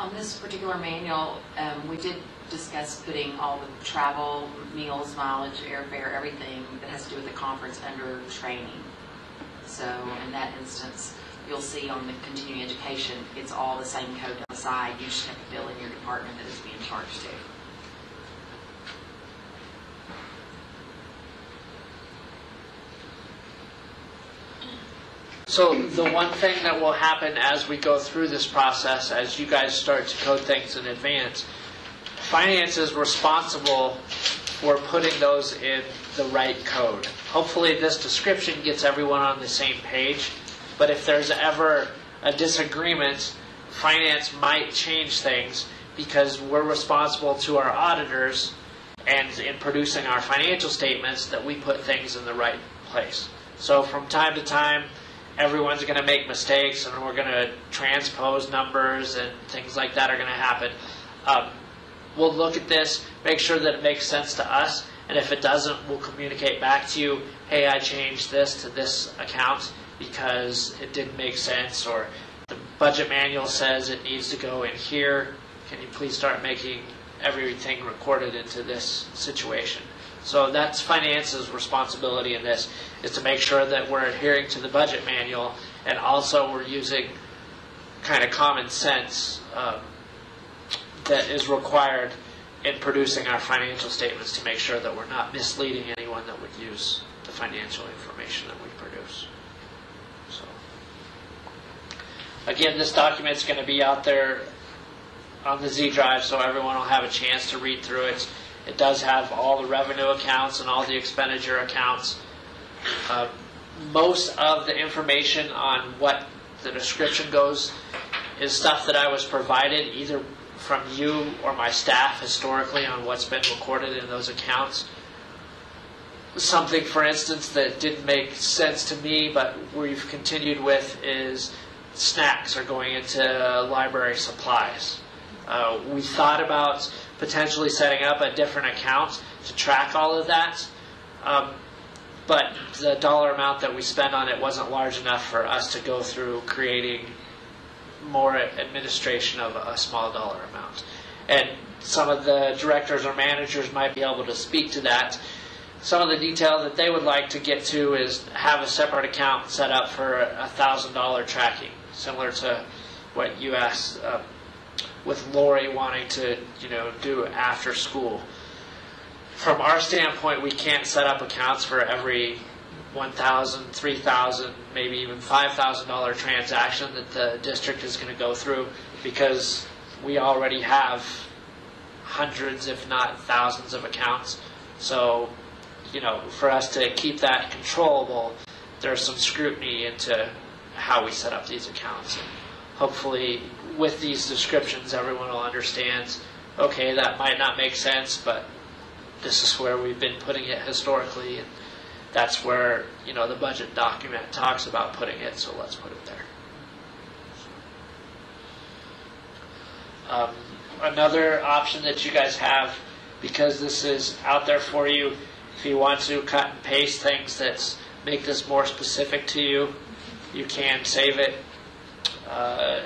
On this particular manual, we did discuss putting all the travel, meals, mileage, airfare, everything that has to do with the conference under training. So in that instance, you'll see on the continuing education, it's all the same code on the side. You just have to fill in your department that it's being charged to. So the one thing that will happen as we go through this process, as you guys start to code things in advance, finance is responsible for putting those in the right code. Hopefully this description gets everyone on the same page, but if there's ever a disagreement, finance might change things because we're responsible to our auditors and in producing our financial statements that we put things in the right place. So from time to time, everyone's going to make mistakes and we're going to transpose numbers and things like that are going to happen. We'll look at this, make sure that it makes sense to us, and if it doesn't, we'll communicate back to you, hey, I changed this to this account because it didn't make sense, or the budget manual says it needs to go in here. Can you please start making everything recorded into this situation? So that's finance's responsibility in this, is to make sure that we're adhering to the budget manual, and also we're using kind of common sense that is required in producing our financial statements to make sure that we're not misleading anyone that would use the financial information that we produce. So, again, this document's going to be out there on the Z Drive, so everyone will have a chance to read through it. It does have all the revenue accounts and all the expenditure accounts. Most of the information on what the description goes is stuff that I was provided either from you or my staff historically on what's been recorded in those accounts. Something, for instance, that didn't make sense to me, but we've continued with, is snacks are going into library supplies. We thought about potentially setting up a different account to track all of that, but the dollar amount that we spent on it wasn't large enough for us to go through creating more administration of a small dollar amount. And some of the directors or managers might be able to speak to that. Some of the detail that they would like to get to is have a separate account set up for $1,000 tracking, similar to what you asked with Lori wanting to, do after school. From our standpoint, we can't set up accounts for every $1,000, $3,000, maybe even $5,000 transaction that the district is going to go through, because we already have hundreds, if not thousands, of accounts. So, for us to keep that controllable, there's some scrutiny into how we set up these accounts. And hopefully, with these descriptions, everyone will understand, okay, that might not make sense, but this is where we've been putting it historically, and that's where, the budget document talks about putting it, so let's put it there. Another option that you guys have, because this is out there for you, if you want to cut and paste things that make this more specific to you, you can save it.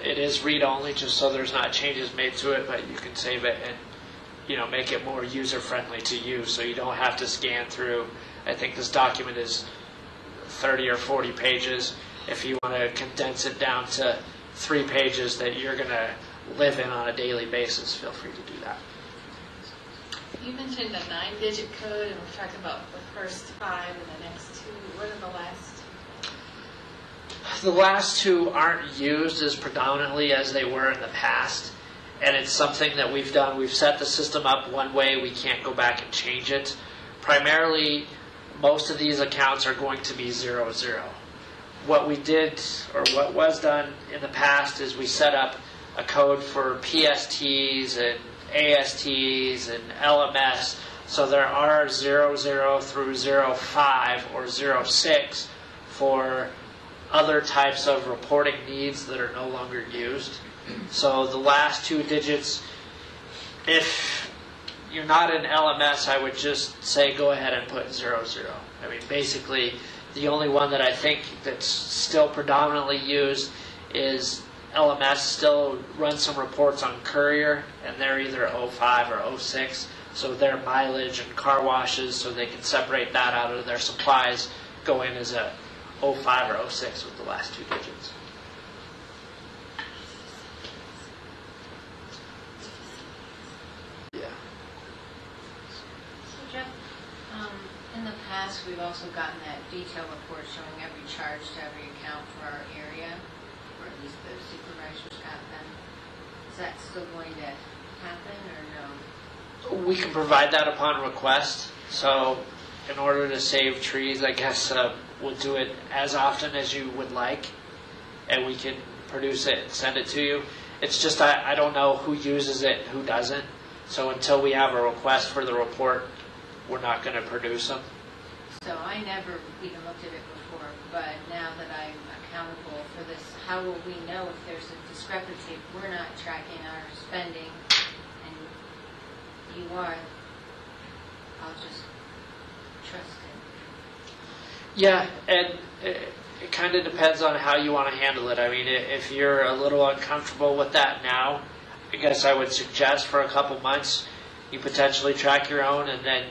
It is read-only, just so there's not changes made to it, but you can save it and make it more user-friendly to you, so you don't have to scan through. I think this document is 30 or 40 pages. If you want to condense it down to 3 pages that you're going to live in on a daily basis, feel free to do that. You mentioned a 9-digit code, and we're talking about the first 5 and the next 2. What are the last 2? The last 2 aren't used as predominantly as they were in the past, and it's something that we've done. We've set the system up one way. We can't go back and change it. Primarily, most of these accounts are going to be 00. What we did, or what was done in the past, is we set up a code for PSTs and ASTs and LMS. So there are 00 through 05 or 06 for other types of reporting needs that are no longer used. So the last 2 digits, if you're not in LMS, I would just say go ahead and put 00. I mean, basically, the only one that I think that's still predominantly used is LMS still runs some reports on Courier, and they're either 05 or 06, so their mileage and car washes, so they can separate that out of their supplies, go in as a 05 or 06 with the last 2 digits. Yeah. So Jeff, in the past, we've also gotten that detailed report showing every charge to every account for our area, or at least the supervisors got them. Is that still going to happen, or no? We can provide that upon request. So in order to save trees, I guess we'll do it as often as you would like, and we can produce it and send it to you. It's just I don't know who uses it and who doesn't. So until we have a request for the report, we're not going to produce them. So I never even looked at it before, but now that I'm accountable for this, how will we know if there's a discrepancy if we're not tracking our spending and you are? I'll just trust it. Yeah, and it kind of depends on how you want to handle it. I mean, if you're a little uncomfortable with that now, I guess I would suggest for a couple months you potentially track your own and then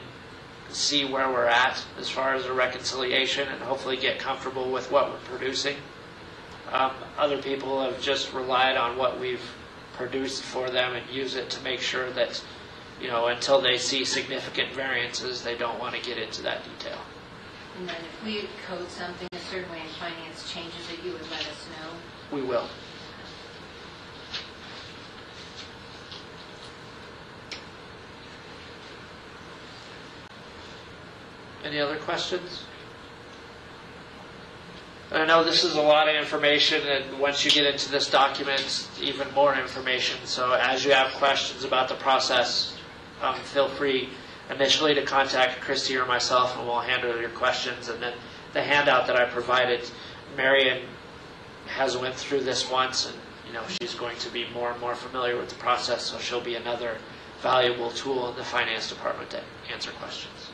see where we're at as far as a reconciliation and hopefully get comfortable with what we're producing. Other people have just relied on what we've produced for them and use it to make sure that, you know, until they see significant variances, they don't want to get into that detail. And then if we code something a certain way and finance changes it, you would let us know? We will. Any other questions? I know this is a lot of information, and once you get into this document, even more information. So as you have questions about the process, feel free initially to contact Christy or myself, and we'll handle your questions. And then the handout that I provided, Marion has went through this once, and you know she's going to be more and more familiar with the process, so she'll be another valuable tool in the finance department to answer questions.